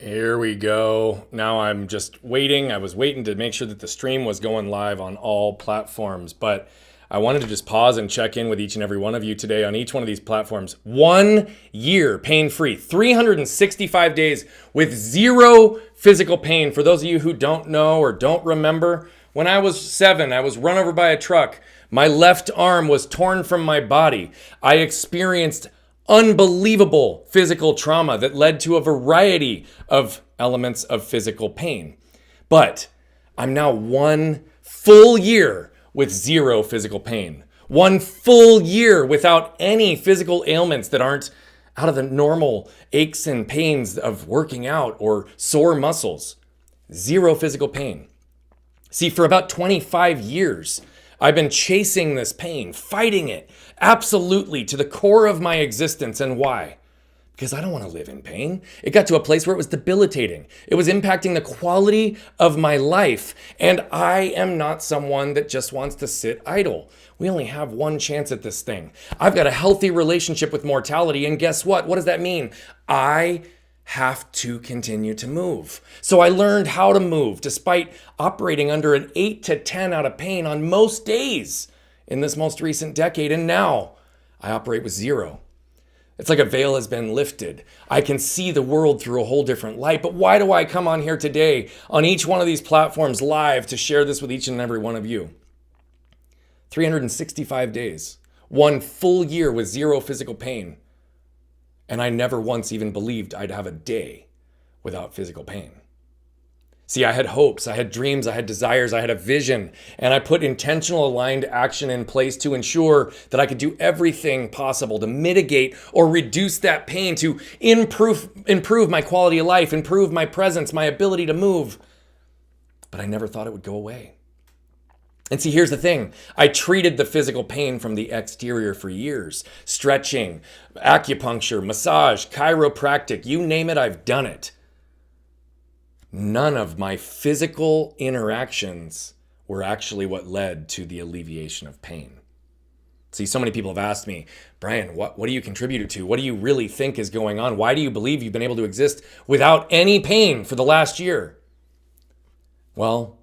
Here we go. Now I'm just waiting. I was waiting to make sure that the stream was going live on all platforms, but I wanted to just pause and check in with each and every one of you today on each one of these platforms. 1 year pain free, 365 days with zero physical pain. For those of you who don't know or don't remember, when I was 7, I was run over by a truck. My left arm was torn from my body. I experienced unbelievable physical trauma that led to a variety of elements of physical pain. But I'm now 1 full year with zero physical pain. 1 full year without any physical ailments that aren't out of the normal aches and pains of working out or sore muscles. Zero physical pain. See, for about 25 years, I've been chasing this pain, fighting it, absolutely to the core of my existence. And why? Because I don't want to live in pain. It got to a place where it was debilitating. It was impacting the quality of my life. And I am not someone that just wants to sit idle. We only have one chance at this thing. I've got a healthy relationship with mortality. And guess what? What does that mean? I have to continue to move. So I learned how to move despite operating under an 8 to 10 out of pain on most days in this most recent decade. And now I operate with zero. It's like a veil has been lifted. I can see the world through a whole different light. But why do I come on here today on each one of these platforms live to share this with each and every one of you? 365 days, 1 full year with zero physical pain. And I never once even believed I'd have a day without physical pain. See, I had hopes, I had dreams, I had desires, I had a vision, and I put intentional aligned action in place to ensure that I could do everything possible to mitigate or reduce that pain, to improve my quality of life, improve my presence, my ability to move. But I never thought it would go away. And see, here's the thing. I treated the physical pain from the exterior for years. Stretching, acupuncture, massage, chiropractic, you name it, I've done it. None of my physical interactions were actually what led to the alleviation of pain. See, so many people have asked me, Brian, what do you contribute to? What do you really think is going on? Why do you believe you've been able to exist without any pain for the last year? Well,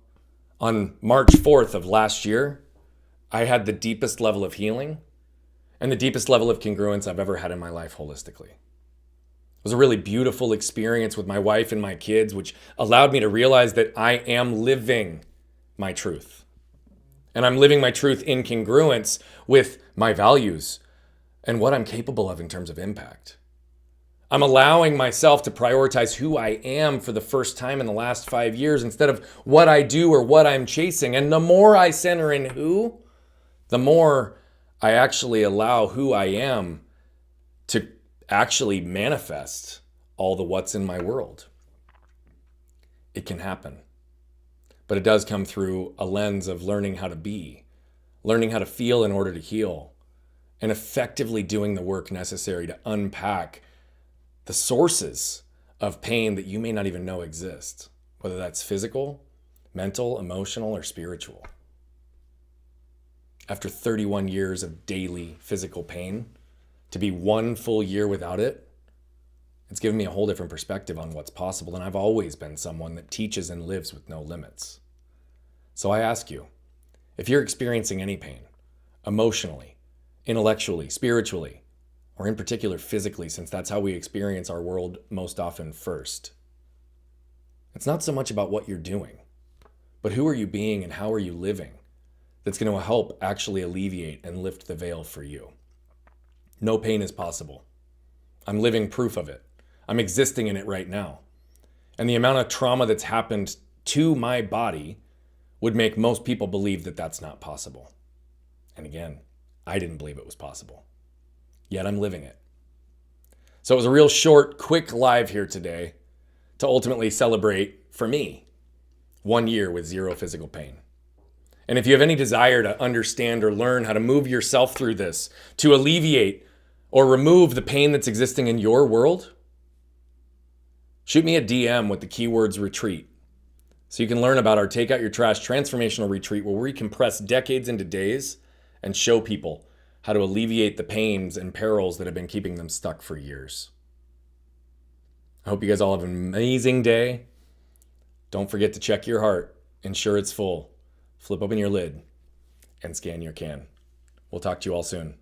on March 4th of last year, I had the deepest level of healing and the deepest level of congruence I've ever had in my life holistically. It was a really beautiful experience with my wife and my kids, which allowed me to realize that I am living my truth. And I'm living my truth in congruence with my values and what I'm capable of in terms of impact. I'm allowing myself to prioritize who I am for the first time in the last 5 years instead of what I do or what I'm chasing. And the more I center in who, the more I actually allow who I am to actually manifest all the what's in my world. It can happen. But it does come through a lens of learning how to be, learning how to feel in order to heal, and effectively doing the work necessary to unpack the sources of pain that you may not even know exist, whether that's physical, mental, emotional, or spiritual. After 31 years of daily physical pain, to be 1 full year without it, it's given me a whole different perspective on what's possible. And I've always been someone that teaches and lives with no limits. So I ask you, if you're experiencing any pain, emotionally, intellectually, spiritually, or in particular physically, since that's how we experience our world most often first, it's not so much about what you're doing, but who are you being and how are you living that's going to help actually alleviate and lift the veil for you. No pain is possible. I'm living proof of it. I'm existing in it right now. And the amount of trauma that's happened to my body would make most people believe that that's not possible. And again, I didn't believe it was possible. Yet I'm living it. So it was a real short, quick live here today to ultimately celebrate, for me, 1 year with zero physical pain. And if you have any desire to understand or learn how to move yourself through this, to alleviate or remove the pain that's existing in your world, shoot me a DM with the keywords retreat so you can learn about our Take Out Your Trash transformational retreat where we compress decades into days and show people how to alleviate the pains and perils that have been keeping them stuck for years. I hope you guys all have an amazing day. Don't forget to check your heart, ensure it's full, flip open your lid, and scan your can. We'll talk to you all soon.